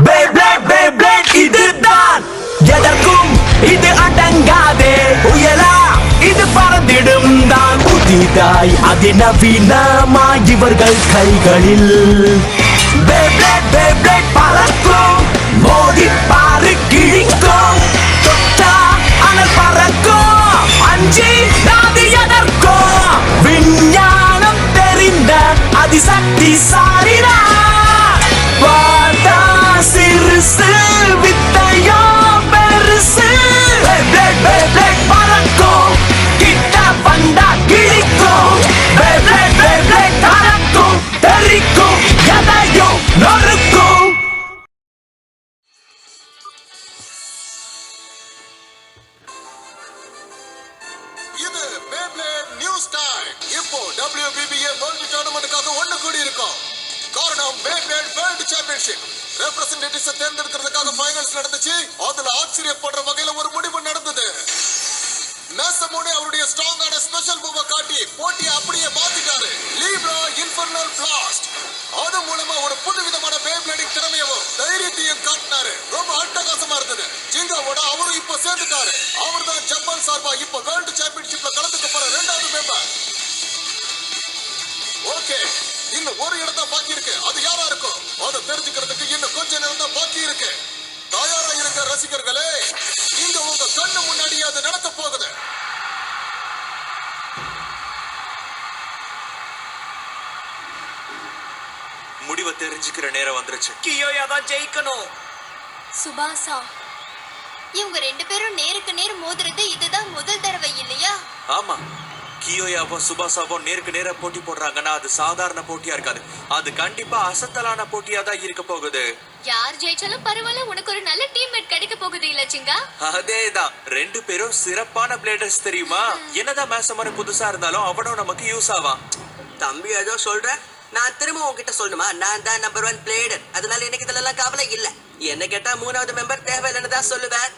Beyblade இதுதான் எதற்கும் இது அடங்காதே உயலா இது பறந்திடும் தான் புதிதாய் அதிநவீனமாய் இவர்கள் கைகளில் Beyblade பறக்கும் மோதி பாரு கிழிக்கும் தொட்டா அனல் பறக்கும் அஞ்சி நாது எதற்கும் விஞ்ஞானம் தெரிந்த அதிசக்தி சாரினா சிறுசு வித்தையோ பெருசு Beyblade பறக்கும் கிட்ட வந்தா கிழிக்கும் Beyblade பறக்கும் தெரிக்கும் எதையும் நொறுக்கும். இது Beyblade நியூஸ் டைம். இப்போ WBBA வேர்ல்ட் டோர்னமெண்ட்காக ஒண்ணு கூடி இருக்கோம். காரணம் Beyblade வேர்ல்ட் சாம்பியன்ஷிப் ரெப்ரசன்டேட்டிவ்ஸ் தேர்ந்தெடுக்கிறதுக்காக ஃபைனல்ஸ் நடந்துச்சு. அதுல ஆச்சரியப்படுற வகையில ஒரு முடிவு நடந்தது. மேசமோனே அவருடைய ஸ்ட்ராங்கான ஸ்பெஷல் மூவ காட்டி போட்டியை அப்படியே மாத்திட்டாரு. லீப்ரா இன்ஃபர்னல் பிளாஸ்ட் அது மூலமா ஒரு புதுவிதமான Beyblading திறமையவும் தைரியத்தையும் காட்டினாரு. ரொம்ப அட்டகாசமா இருந்தது. ஜிங்காவோட அவரும் இப்ப சேர்ந்துட்டாரு. அவர் தான் ஜப்பான் சார்பா இப்ப வேர்ல்ட் சாம்பியன்ஷிப்ல கலந்துக்க போற 2வது மெம்பர். ஓகே, இன்னும் ஒரு இடம் தான் பாக்கி இருக்கு. அது யாரா இருக்கும் அதை தெரிஞ்சுக்கிறதுக்கு இன்னும் கொஞ்ச நேரம் தான் பாக்கி இருக்கு. தயாரா இருக்க ரசிகர்களே, இங்க உங்க கண்ணு முன்னாடி அது நடக்க போகுது. முடிவை தெரிஞ்சுக்கிற நேரம் வந்துருச்சு. கியோயா தான் ஜெயிக்கணும். சுபாசா, இவங்க 2 பேரும் நேருக்கு நேர் மோதுறது இதுதான் முதல் தடவை இல்லையா? ஆமா, கியோயாவும் சுபாசாவும் நேருக்கு நேர போட்டி போடுறாங்கன்னா அது சாதாரண போட்டியா இருக்காது. அது கண்டிப்பா அசத்தலான போட்டியா தான் இருக்க போகுது. யார் ஜெயிச்சாலும் பரவாயில்ல, உனக்கு ஒரு நல்ல டீம்மேட் கிடைக்க போகுது இல்ல சிங்கா? அதேதான், 2 பேரும் சிறப்பான பிளேடர்ஸ் தெரியுமா? என்னதான் மேசமான புதுசா இருந்தாலும் அவனும் நமக்கு யூஸ் ஆவான். தம்பி ஏதோ சொல்ற, நான் திரும்ப உங்ககிட்ட சொல்லணுமா? நான் தான் நம்பர் 1 பிளேயர். அதனால எனக்கு இதெல்லாம் கவலை இல்ல. என்ன கேட்டா 3வது மெம்பர் தேவையில்லைன்னு தான் சொல்லுவேன்.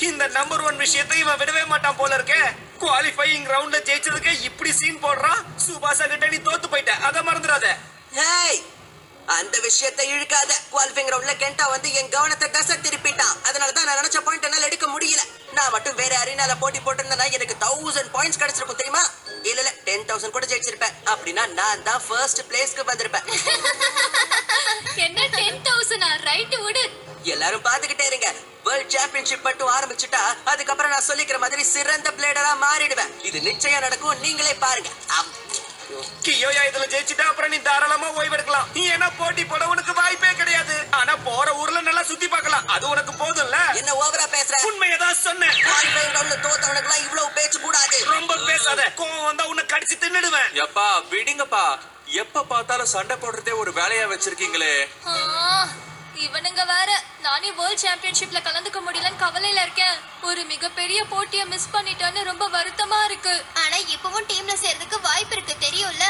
இந்த நம்பர் 1 விஷயத்தை இவன் விடவே மாட்டான் போல இருக்கே. குவாலிஃபையிங் ரவுண்ட்ல ஜெயிச்சதுக்கு இப்படி சீன் போடுறான். சுபாஷா கிட்ட நீ தோத்து போயிட்ட, அத மறந்துடாத. ஹேய், அந்த விஷயத்தை இழுக்காத. குவாலிஃபையிங் ரவுண்ட்ல கெண்டா வந்து என் கவனத்தை தசை திருப்பிட்டான். அதனால தான் நான் நினைச்ச பாயிண்ட் என்னால எடுக்க முடியல. நான் மட்டும் வேற அரீனால போட்டி போட்டிருந்தேன்னா எனக்கு 1000 பாயிண்ட்ஸ் கிடைச்சிருக்கும் தெரியுமா? இல்ல 10,000 கூட ஜெயிச்சிருப்பேன். அப்படின்னா நான் தான் ஃபர்ஸ்ட் பிளேஸ்க்கு வந்திருப்பேன். என்ன 10,000? ரைட் விடு. எல்லாரும் பாத்துக்கிட்டே இருங்க. வேர்ல்ட் சாம்பியன்ஷிப் மட்டும் ஆரம்பிச்சுட்டா அதுக்கப்புறம் நான் சொல்லிக்கிற மாதிரி சிறந்த பிளேடரா மாறிடுவேன். இது நிச்சயம் நடக்கும், நீங்களே பாருங்க. கியோயா இதுல ஜெயிச்சிட்டா அப்புறம் நீ தாராளமா ஓய்வெடுக்கலாம். நீ என்ன போட்டி போட உனக்கு வாய்ப்பே கிடையாது. ஆனா போற ஊர்ல நல்லா சுத்தி பார்க்கலாம், அது உனக்கு போதும்ல. என்ன ஓவரா பேசுற? உண்மையதான் சொன்னேன். குவாலிஃபையிங் ரவுண்ட்ல தோத்தவனுக்குலாம் இவ்வளவு பேச்சு கூடாது. ரொம்ப பேசாத, கோவம் வந்தா உன்னை கடிச்சு தின்னுடுவேன். எப்பா விடுங்கப்பா, எப்ப பார்த்தாலும் சண்டை போடுறதே ஒரு வேலையா வச்சிருக்கீங்களே. இவனுங்க வேற. நானே வேர்ல்ட் சாம்பியன்ஷிப்ல கலந்துக்க முடியலன்னு கவலையில இருக்கேன். ஒரு மிகப்பெரிய போட்டியை மிஸ் பண்ணிட்டேன்னு ரொம்ப வருத்தமா இருக்கு. ஆனா இப்பவும் டீம்ல சேர்றதுக்கு வாய்ப்பு இருக்கு, தெரியும்ல?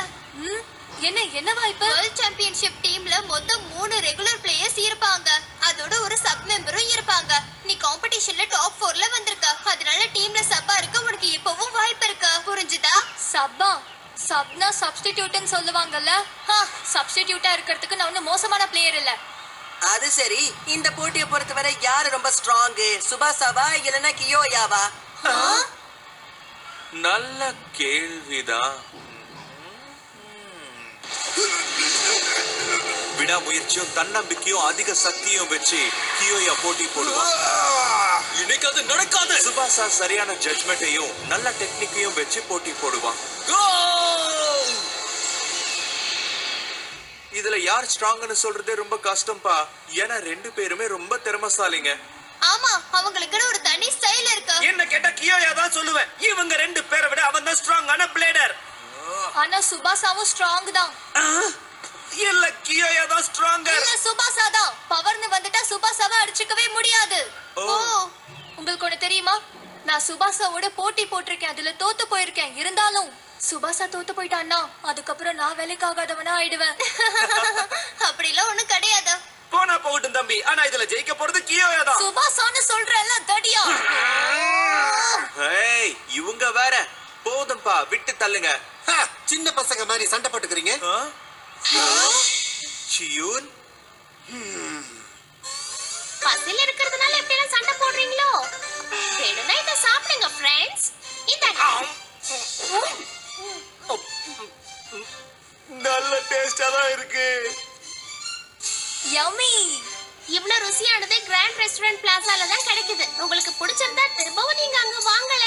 என்ன வாய்ப்பு? வேர்ல்ட் சாம்பியன்ஷிப் டீம்ல மொத்தம் 3 ரெகுலர் பிளேயர்ஸ் இருப்பாங்க. அதோட ஒரு சப் மெம்பரும் இருப்பாங்க. நீ காம்படிஷன்ல டாப் 4ல வந்திருக்க. அதனால டீம்ல சப்பா இருக்க உனக்கு இப்பவும் வாய்ப்பு இருக்கு. புரிஞ்சுதா? சப்பா சப்னா சப்ஸ்டிடியூட்னு சொல்லுவாங்கல்ல. சப்ஸ்டிடியூட்டா இருக்கிறதுக்கு நான் ஒன்னும் மோசமான பிளேயர் இல்ல. அது சரி, இந்த போட்டியை பொறுத்தவரை யாரு ரொம்ப ஸ்ட்ராங்? சுபாசாவா இல்லனா கியோயாவா? நல்ல கேள்விதான். விடாமுயற்சியும் தன்னம்பிக்கையும் அதிக சக்தியும் வச்சு கியோயா போட்டி போடுவான். இன்னைக்கு அது நடக்காது. சுபாசா சரியான ஜட்மெண்ட்டையும் நல்ல டெக்னிக்கையும் வச்சு போட்டி போடுவான். இதுல யார் ஸ்ட்ராங்னு சொல்றதே ரொம்ப கஷ்டம்பா. ஏன்னா 2 பேருமே ரொம்ப திறமைசாலிங்க. ஆமா, அவங்களுக்கு ஒரு தனி ஸ்டைல் இருக்கு. என்ன கேட்டா கியோயா தான் சொல்லுவேன். இவங்க 2 பேரை விட அவன் தான் ஸ்ட்ராங்கான பிளேடர். ஆனா சுபாசாவும் ஸ்ட்ராங் தான். இல்ல, கியோயா தான் ஸ்ட்ராங்கர். இல்ல, சுபாசா தான். பவர்னு வந்துட்டா சுபாசாவை அடிச்சுக்கவே முடியாது. உங்களுக்கு ஒண்ணு தெரியுமா? நான் சுபாசாவோட போட்டி போட்டிருக்கேன், அதுல தோத்து போயிருக்கேன். இருந்தாலும் சுபாசா தோத்து போயிட்டான்னா அதுக்கப்புறம் நான் வேலைக்கு ஆகாதவனா ஆயிடுவேன். அப்படிலாம் ஒண்ணும் கிடையாது. போனா போகட்டும் தம்பி, ஆனா இதுல ஜெயிக்க போறது கியோயா தான். சுபாசான்னு சொல்றேன்ல, தடியா. ஏய், இவங்க வேற. போதும்பா, விட்டு தள்ளுங்க. சின்ன பசங்க மாதிரி சண்டை போட்டுக்கிறீங்க. சியூன், பசில இருக்கிறதுனால எப்படி எல்லாம் சண்டை போடுறீங்களோ? வேணும்னா இத சாப்பிடுங்க ஃப்ரெண்ட்ஸ். இந்தாங்க. நல்ல டேஸ்டா தான் இருக்கு. யம்மி. இவ்ளோ ருசியானது கிராண்ட் ரெஸ்டாரண்ட் பிளாசால தான் கிடைக்குது. உங்களுக்கு பிடிச்சிருந்தா திரும்பவும் நீங்க அங்க வாங்கல.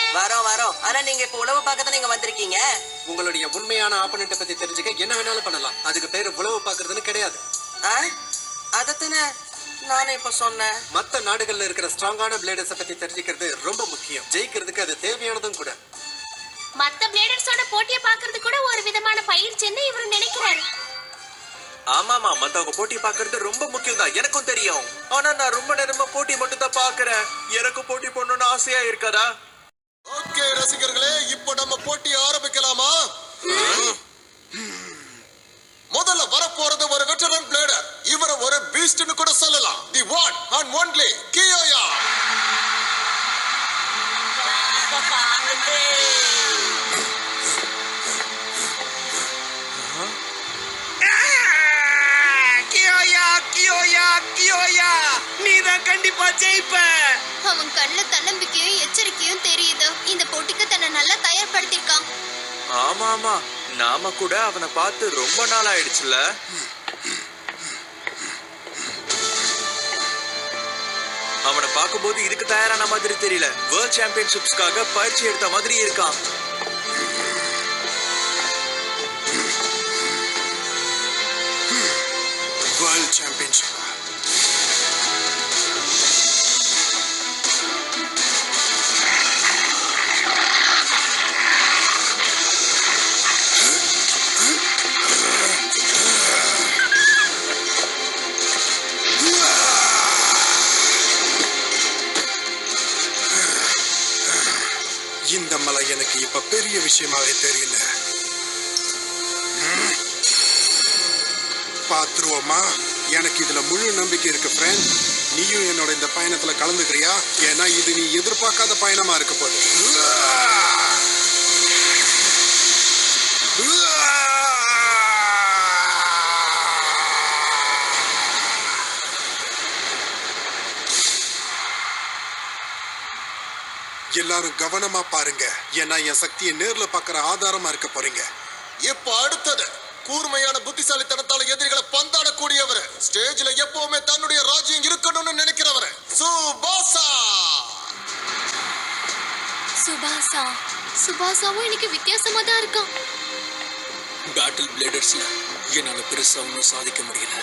வரோம். ஆனா நீங்க இப்ப உணவு பார்க்க தான் நீங்க வந்திருக்கீங்க. உங்களுடைய உண்மையான ஆப்பனண்ட்டை பத்தி தெரிஞ்சுக்க என்ன வேணாலும் பண்ணலாம். அதுக்கு பேரு உளவு பாக்குறதுன்னு கிடையாது. அதத்தானே நானே இப்ப சொன்னேன். மத்த நாடுகள்ல இருக்கிற ஸ்ட்ராங்கான பிளேடர்ஸ பத்தி தெரிஞ்சுக்கிறது ரொம்ப முக்கியம். ஜெயிக்கிறதுக்கு அது தேவையானதும் கூட. மத்த பிளேடர்ஸோட போட்டியை பார்க்கிறது கூட ஒரு விதமான பயிற்சின்னு இவர் நினைக்கிறாரு. ஆமாமா, மத்தவங்க போட்டி பாக்குறது ரொம்ப முக்கியம் தான், எனக்கும் தெரியும். ஆனா நான் ரொம்ப நேரமா போட்டி மட்டும் தான் பாக்குறேன். எனக்கு போட்டி போடணும்னு ஆசையா இருக்காதா? ஓகே ரசிகர்களே, இப்போ நம்ம போட்டி ஆரம்பிக்கலாமா? முதல்ல வரப்போறது ஒரு வெட்டரன் பிளேடர். இவரை ஒரு பீஸ்ட்னு கூட சொல்லலாம். The one and only Kyoya. நீதான் கண்டிப்பா ஜெயிப்ப. அவன் கண்ணுல தன்னம்பிக்கையும் எச்சரிக்கையும் தெரியுது. இந்த போட்டிக்கு தன்னை நல்லா தயார்படுத்திருக்கான். ஆமா, நாம கூட அவனை பார்த்து ரொம்ப நாள் ஆயிடுச்சுல. அவனை பார்க்கும்போது இதுக்கு தயாரான மாதிரி தெரியல. வேர்ல்ட் சாம்பியன்ஷிப்ஸ்க்காக பயிற்சி எடுத்த மாதிரி இருக்கான். வேர்ல்ட் சாம்பியன்ஷிப் இந்த மலை எனக்கு இப்ப பெரிய விஷயமாவே தெரியல. பாத்துருவோமா? எனக்கு இதுல முழு நம்பிக்கை இருக்கு ஃப்ரெண்ட். நீயும் என்னோட இந்த பயணத்துல கலந்துக்கிறியா? ஏன்னா இது நீ எதிர்பார்க்காத பயணமா இருக்க போகுது. எல்லாரும் கவனமா பாருங்க. ஏன்னா என் சக்தியை நேர்ல பாக்குற ஆதாரமா இருக்க போறீங்க. இப்ப அடுத்தது கூர்மையான புத்திசாலித்தனத்தால எதிரிகளை பந்தாடக்கூடியவர். ஸ்டேஜ்ல எப்பவுமே தன்னுடைய ராஜ்யம் இருக்கணும்னு நினைக்கிறவர் சுபாசாவும் இன்னைக்கு வித்தியாசமா தான் இருக்கான். பேட்டில் பிளேடர்ஸ்ல என்னால பெருசா ஒன்னும் சாதிக்க முடியல.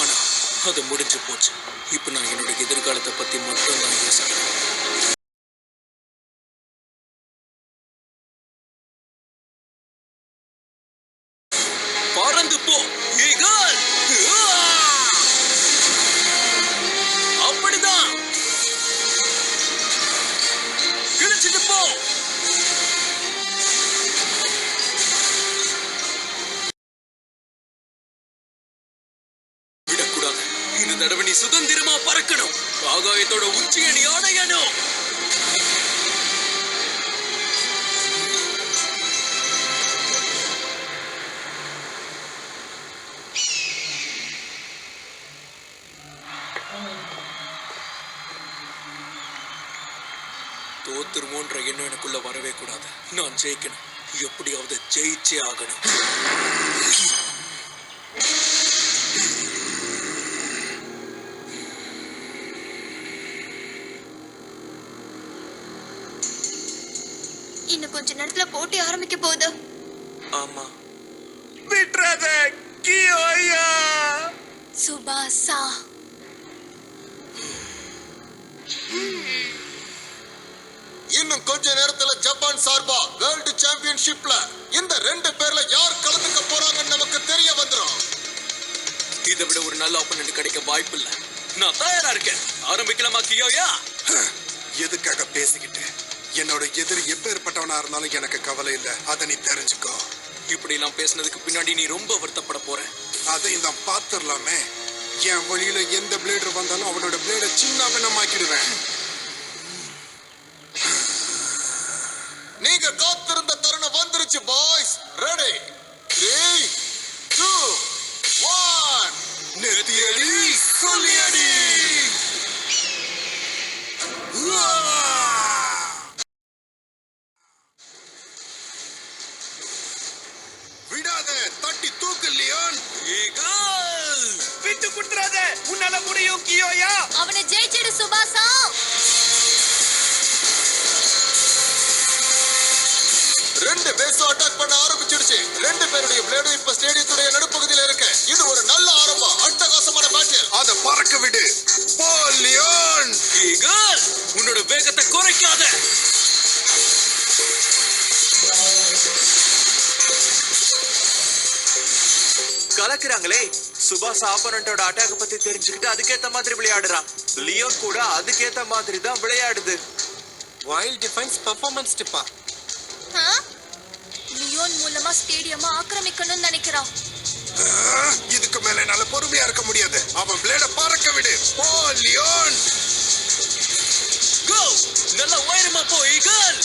ஆனா அது முடிஞ்சு போச்சு. இப்ப நான் என்னோட எதிர்காலத்தை பத்தி மட்டும் தான் யோசிக்கிறேன். பறந்து போ ஈகிள். அப்படிதான் கிழிச்சிட்டு போ. விடக்கூடாது. இந்த தடவை நீ சுதந்திரமா பறக்கணும். ஆகாயத்தோட உச்சியை நீ அடையணும். தோத்துருமோன்ற எண்ணம் எனக்குள்ள வரவே கூடாது. நான் ஜெயிக்கணும். எப்படியாவது ஜெயிச்சே ஆகணும். இன்னும் கொஞ்ச நேரத்துல போட்டி ஆரம்பிக்க போகுது. ஆமா, விட்றாத கியோயா. சுபாசா இன்னும் கொஞ்ச நேரத்துல ஜப்பான் சார்பா வேர்ல்ட் சாம்பியன்ஷிப்ல இந்த ரெண்டு பேர்ல யார் கலந்துக்க போறாங்கன்னு நமக்கு தெரிய வந்துரும். இதை விட ஒரு நல்ல ஆப்போனன்ட் கிடைக்க வாய்ப்பு இல்ல. நான் தயாரா இருக்கேன். ஆரம்பிக்கலாமா கியோயா? எதுக்காக பேசிக்கிட்டு? என்னோட எதிரி எப்பேற்பட்டவனா இருந்தாலும் எனக்கு கவலை இல்ல. அதை நீ தெரிஞ்சுக்கோ. இப்படி எல்லாம் பேசினதுக்கு பின்னாடி நீ ரொம்ப வருத்தப்பட போற. அதையும் தான் பாத்துடலாமே. என் வழியில எந்த பிளேடர் வந்தாலும் அவனோட பிளேட சின்ன பின்னமாக்கிடுவேன். நீங்க காத்திருந்த தருணம் வந்துருச்சு பாய்ஸ். ரெடி? விடாத, தட்டி தூக்கு லியோன். ஈகிள் விட்டு குடுறாத, உன்னால முடியும் கியோயா. அவனை ஜெயிச்சிடு சுபாசா. ரெண்டு பேஸும் அட்டாக் பண்ண ஆரம்பிச்சிடுச்சு. ரெண்டு பேருடைய பிளேடும் இப்ப ஸ்டேடியத்துடைய நடுப்பகுதியில இருக்கு. இது ஒரு நல்ல ஆரம்பம். அட்டகாசமான பேட்டில். அத பறக்க விடு. போ லியோன். ஈகிள், உன்னோட வேகத்தை குறைக்காத. கலக்குறாங்களே. சுபாஷ் ஆப்போனண்டோட அட்டாக் பத்தி தெரிஞ்சுக்கிட்டு அதுக்கேத்த மாதிரி விளையாடுறான். லியோன் கூட அதுக்கேத்த மாதிரி தான் விளையாடுது. வைல்ட் டிஃபென்ஸ் பெர்ஃபார்மன்ஸ் டிப்பா. லியோன் மூலமா ஸ்டேடியமா ஆக்கிரமிக்கணும்னு நினைக்கிறான். இதுக்கு மேல என்னால பொறுமையா இருக்க முடியாது. அவன் பிளேட பறக்க விடு. போ லியோன். கோ, நல்ல உயரமா போ ஈகிள்.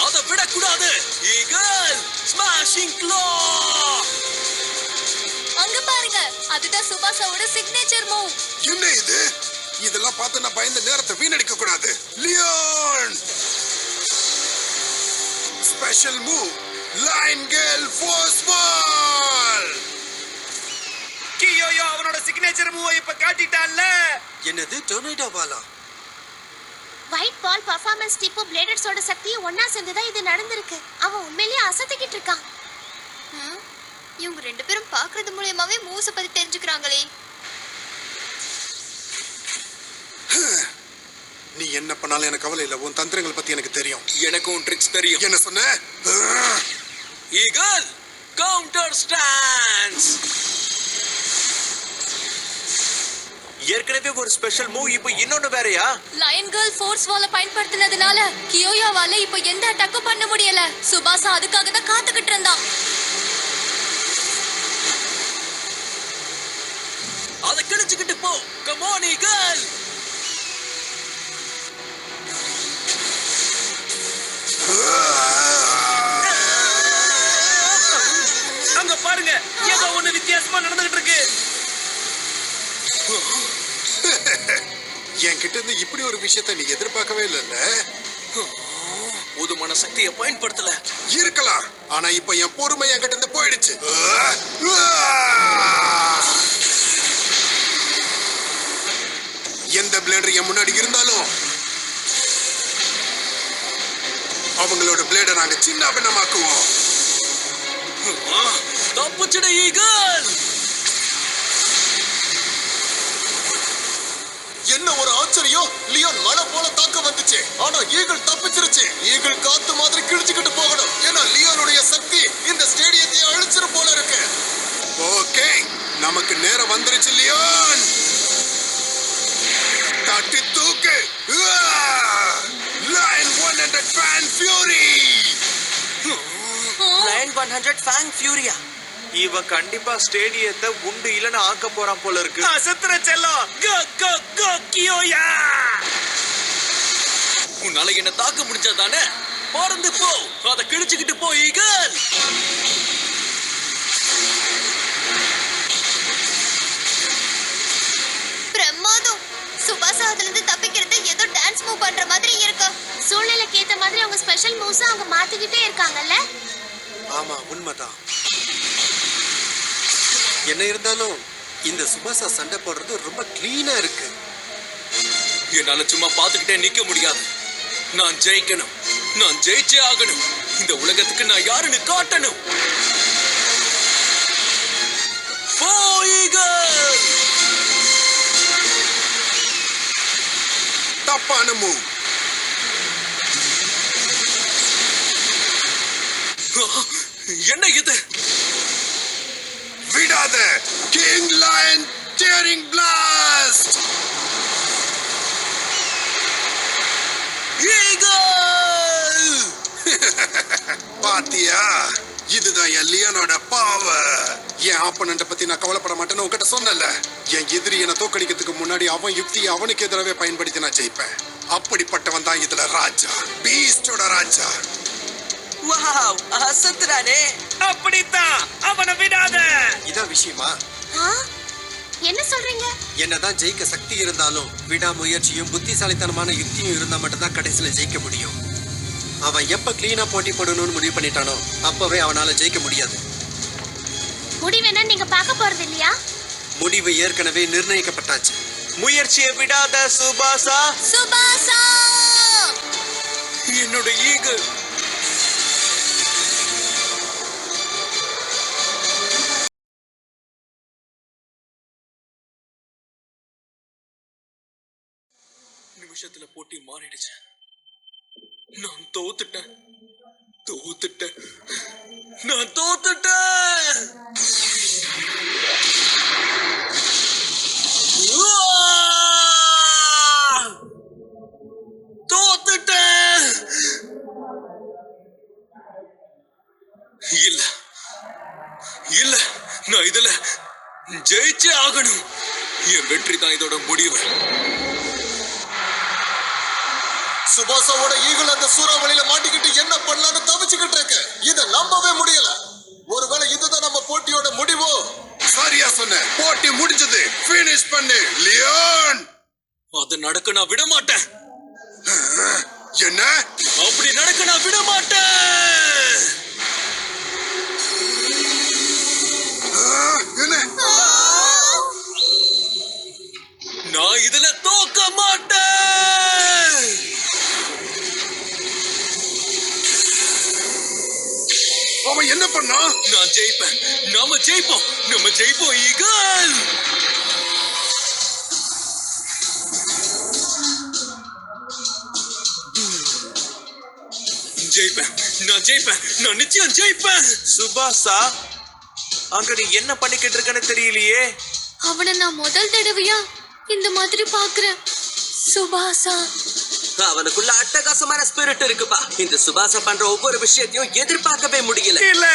அத விடக்கூடாது. Eagle smashing claw. அங்க பாருங்க, அதுதான் சுபாஷாவோட சிக்னேச்சர் மூவ். என்ன இது? இதெல்லாம் பார்த்து நான் பயந்த நேரத்தை வீணடிக்க கூடாது. Leone special move, lion gale force ball. Kyoya அவனோட சிக்னேச்சர் மூவ் இப்ப காட்டிட்டான்ல. என்னது டொர்னேடோ பாலா? ஒயிட் பால் பர்ஃபார்மன்ஸ் டிப்போ பிளேடர்ஸோட சக்தியும் ஒன்னா சேர்ந்துதான் இது நடந்திருக்கு. அவன் உண்மையிலேயே அசத்திக்கிட்டு இருக்கான். இவங்க ரெண்டு பேரும் பாக்குறது மூலியமாவே மூவ்ஸ பத்தி தெரிஞ்சுக்கிறாங்களே. நீ என்ன பண்ணாலும் எனக்கு கவலை இல்ல. உன் தந்திரங்கள் பத்தி எனக்கு தெரியும். எனக்கும் ட்ரிக்ஸ் தெரியும். என்ன சொன்ன? Eagle counter stance. ஏற்கனவே ஒரு ஸ்பெஷல் மூவ், இப்போ இன்னொன்னு வேறயா? லயன் கேர்ள் ஃபோர்ஸ் வால பயன்படுத்தினதுனால கியோயாவால இப்போ எந்த அட்டாக்கும் பண்ண முடியல. சுபாஷா அதுக்காக தான் காத்துக்கிட்டு இருந்தான். அத கிழிச்சுக்கிட்டு போ. Come on eagle. அங்க பாருங்க, ஏதோ ஒண்ணு வித்தியாசமா நடந்துகிட்டு இருக்கு. என்கிட்ட இருந்து இப்படி ஒரு விஷயத்தை நீ எதிர்பார்க்கவே இல்லைல்ல. போதுமான சக்தியை பயன்படுத்தல. இருக்கலாம், ஆனா இப்ப என் பொறுமை என்கிட்ட இருந்து போயிடுச்சு. எந்த பிளேடர் என் முன்னாடி இருந்தாலும் அவங்களோட பிளேடை நாங்க சின்ன பின்னமாக்குவோம். தப்பிச்சிட ஈகிள். என்ன ஒரு ஆச்சரியம்! லியோன் மலை போல தாக்க வந்துச்சு, ஆனா ஈகிள் தப்பிச்சிருச்சு. ஈகிள் காத்து மாதிரி கிழிச்சுக்கிட்டு போகணும். ஏன்னா லியோனுடைய சக்தி இந்த ஸ்டேடியத்தை அழிச்சிரு போல இருக்கு. ஓகே, நமக்கு நேரம் வந்துருச்சு லியோன். தட்டி தூக்கு. Lion 100 fang fury. Lion 100 fang ஃபியூரியா. இவன் கண்டிப்பா ஸ்டேடியத்தை உண்டு இல்லன்னு ஆக்க போறான் போல இருக்கு. அசத்துற செல்லம். கோ கோ கோ கியோயா. உன்னால என்ன தாக்க முடிஞ்சதானே? பறந்து போ. அத கிழிச்சுக்கிட்டு போ ஈகிள். பிரமாதம். சுபாஷா அதுல இருந்து தப்பிக்கிறது ஏதோ டான்ஸ் மூவ் பண்ற மாதிரி இருக்கு. சூழ்நிலைக்கு ஏத்த மாதிரி அவங்க ஸ்பெஷல் மூவ்ஸ் அவங்க மாத்திக்கிட்டே இருக்காங்கல்ல. ஆமா, உண்மைதான். என்ன இருந்தாலும் இந்த சுபாஷா சண்டை போடுறது ரொம்ப கிளீனா இருக்கு. என்னால சும்மா பாத்துக்கிட்டே நிக்க முடியாது. நான் ஜெயிக்கணும். நான் ஜெயிச்சே ஆகணும். இந்த உலகத்துக்கு நான் யாருன்னு காட்டணும். போ ஈகிள். தப்பான மூவ். என்ன இது? விடாத. King lion tearing blast. Eagle. பாத்தியா, இதுதான் என் லியோனோட பவர். என் ஆப்போனன்ட்ட பத்தி நான் கவலைப்பட மாட்டேன்னு உன்கிட்ட சொன்னல. என் எதிரி என்ன தோக்கடிக்கிறதுக்கு முன்னாடி அவன் யுக்தியை அவனுக்கு எதிராகவே பயன்படுத்தி நான் ஜெயிப்பேன். அப்படிப்பட்டவன் தான் இதுல ராஜா, பீஸ்டோட ராஜா. வாவ், அசத்துறானே. அப்படித்தான், அவனை விடாத. இதான் விஷயமா? என்ன சொல்றீங்க? என்னதான் ஜெயிக்க சக்தி இருந்தாலும் விடாமுயற்சியும் புத்திசாலித்தனமான யுக்தியும் இருந்தா மட்டும்தான் கடைசியில ஜெயிக்க முடியும். அவன் எப்ப கிளீனா போட்டி போடணும்னு முடிவு பண்ணிட்டானோ அப்பவே அவனால ஜெயிக்க முடியாது. முடிவு என்ன நீங்க பார்க்க போறது இல்லையா? முடிவு ஏற்கனவே நிர்ணயிக்கப்பட்டாச்சு. முயற்சியை விடாத சுபாசா. சுபாசா என்னோட ஈகிள். நிமிஷத்துல போட்டி மாறிடுச்சு. நான் தோத்துட்டேன். நான் தோத்துட்டேன். தோத்துட்டேன். இல்ல நான் இதுல ஜெயிச்சே ஆகணும். என் வெற்றி தான் இதோட முடிவு. சுபாசாவோட ஈகிள் அந்த சூறாவளியில மாட்டிக்கிட்டு என்ன பண்ணலாம்னு தவிச்சுக்கிட்டு இருக்கு. இத நம்பவே முடியல. ஒருவேளை இதுதான் நம்ம போட்டியோட முடிவோ? சரியா சொன்ன. போட்டி முடிஞ்சது. ஃபினிஷ் பண்ணு லியோன். அது நடக்க நான் விட மாட்டேன். என்ன? அப்படி நடக்க நான் விட மாட்டேன். என்ன? நான் இதுல தோக்க மாட்டேன். அவன் என்ன பண்ணா? நான் ஜெயிப்பேன். நாம ஜெயிப்போம் ஈகிள். நான் நிச்சயம் ஜெயிப்பேன். சுபாசா, அங்க நீ என்ன பண்ணிக்கிட்டு இருக்கன்னு தெரியலையே. அவனை நான் முதல் தடவையா இந்த மாதிரி பாக்குறேன். சுபாசா அவனுக்குள்ள அட்டகாசமான ஸ்பிரிட் இருக்குப்பா. இந்த சுபாசா பண்ற ஒவ்வொரு விஷயத்தையும் எதிர்பார்க்கவே முடியல. இல்ல,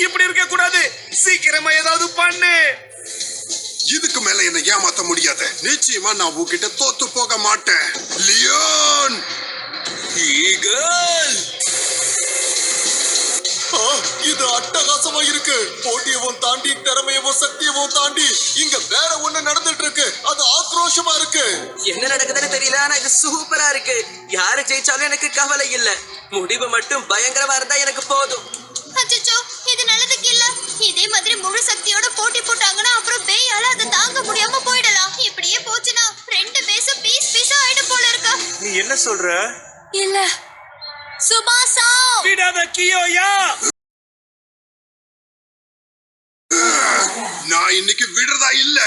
இப்படி இருக்க கூடாது. சீக்கிரமா ஏதாவது பண்ணு. இதுக்கு மேல என்ன ஏமாத்த முடியாது. நிச்சயமா நான் உன்கிட்ட தோத்து போக மாட்டேன் லியோன். ஈகிள். இது அட்டகாசமா இருக்கு. போட்டியவும் தாண்டி திறமையவும் சக்தியவும் தாண்டி இங்க வேற ஒண்ணு நடந்துட்டு இருக்கு. அது ஆக்ரோஷமா இருக்கு. என்ன நடக்குதுன்னு தெரியல, ஆனா இது சூப்பரா இருக்கு. யாரு ஜெயிச்சாலும் எனக்கு கவலை இல்ல. முடிவு மட்டும் பயங்கரமா இருந்தா எனக்கு போதும். அச்சச்சோ, இது நல்லதுக்கு இல்ல. இதே மாதிரி முழு சக்தியோட போட்டி போட்டாங்கன்னா அப்புறம் பேயால அதை தாங்க முடியாம போயிடலாம். இப்படியே போச்சுன்னா 2 பேஸும் பீஸா ஆயிடும் போல இருக்கு. நீ என்ன சொல்ற? இல்ல சுபாசா விடாத கியோயா. நான் இன்னைக்கு விடுறதா இல்ல.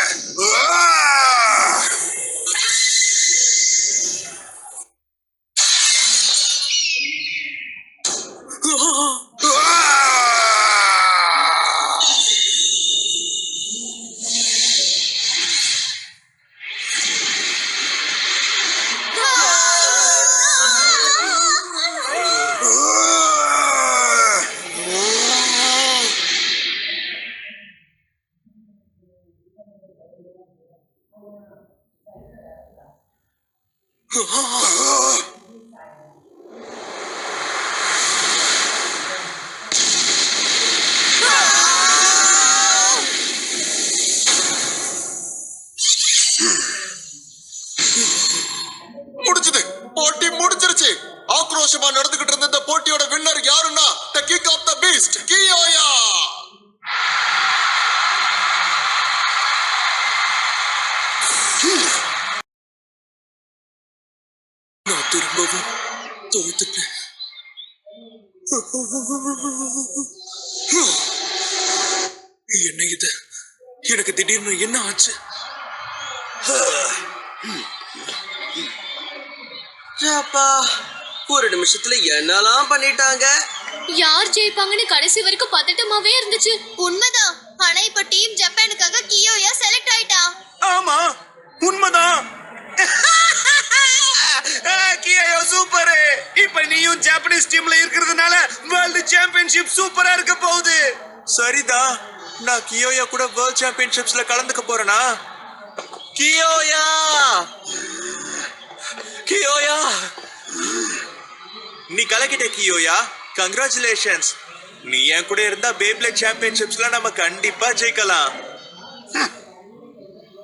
முடிஞ்சது. போட்டி முடிஞ்சிருச்சு. ஆக்ரோஷமா நடந்துகிட்டு இருந்த இந்த போட்டியோட வின்னர் யாருன்னா the king of the beast Kyoya. நான் திரும்பவும் தோத்துட்டேன். என்ன இது? எனக்கு திடீர்னு என்ன ஆச்சு? அப்பா, ஒரு நிமிஷத்துல என்னெல்லாம் பண்ணிட்டாங்க. யார் ஜெயிப்பாங்கன்னு கடைசி வரைக்கும் பதட்டமாவே இருந்துச்சு. உண்மைதான். ஆனா இப்ப டீம் ஜப்பானுக்காக கியோயா செலக்ட் ஆயிட்டா. ஆமா, உண்மைதான். கியோயா சூப்பர். இப்ப நீயும் ஜப்பானீஸ் டீம்ல இருக்கிறதுனால வேர்ல்ட் சாம்பியன்ஷிப் சூப்பரா இருக்க போகுது. சரிதான். நான் கியோயா கூட வேர்ல்ட் சாம்பியன்ஷிப்ஸ்ல கலந்துக்க போறேனா? கியோயா, கியோயா, நீ கலக்கிட்ட கியோயா. கங்க்ராச்சுலேஷன்ஸ். நீ என் கூட இருந்தா பேப்ளேட் சாம்பியன்ஷிப்ஸ்ல நம்ம கண்டிப்பா ஜெயிக்கலாம்.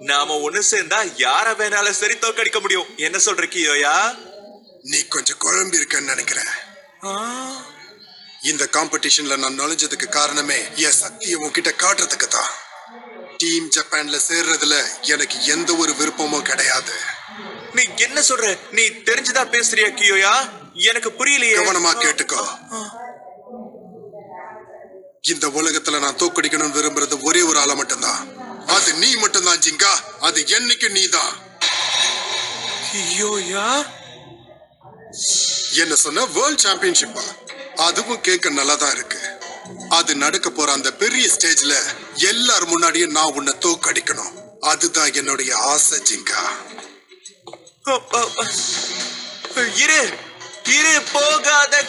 நாம ஒண்ணு சேர்ந்தா யார வேணாலும் சரி தோக்கடிக்க முடியும். என்ன சொல்ற கியோயா? நீ கொஞ்சம் குழம்பி இருக்கன்னு நினைக்கிறேன். இந்த காம்படிஷன்ல நான் நுழைஞ்சதுக்கு காரணமே என் சக்தியை உன்கிட்ட காட்டுறதுக்கு தான். டீம் ஜப்பான்ல சேர்றதுல எனக்கு எந்த ஒரு விருப்பமும் கிடையாது. நீ என்ன சொல்ற? நீ தெரிஞ்சுதா பேசுறியா கியோயா? எனக்கு புரியலையே. கவனமா கேட்டுக்கோ. இந்த உலகத்துல நான் தோக்கடிக்கணும்னு விரும்புறது ஒரே ஒரு ஆளை மட்டும்தான். அது நீ மட்டும்தான் ஜிங்கா. அது என்னைக்கு நீதான். கியோயா என்ன சொன்ன? வேர்ல்ட் சாம்பியன்ஷிப்பா? அதுவும் கேட்க நல்லா தான் இருக்கு. அது நடக்க போற அந்த பெரிய ஸ்டேஜ்ல எல்லாரும் முன்னாடியும் நான் உன்னை தோக்கடிக்கணும். அதுதான் என்னுடைய ஆசை ஜிங்கா. இரு இரு, போகாத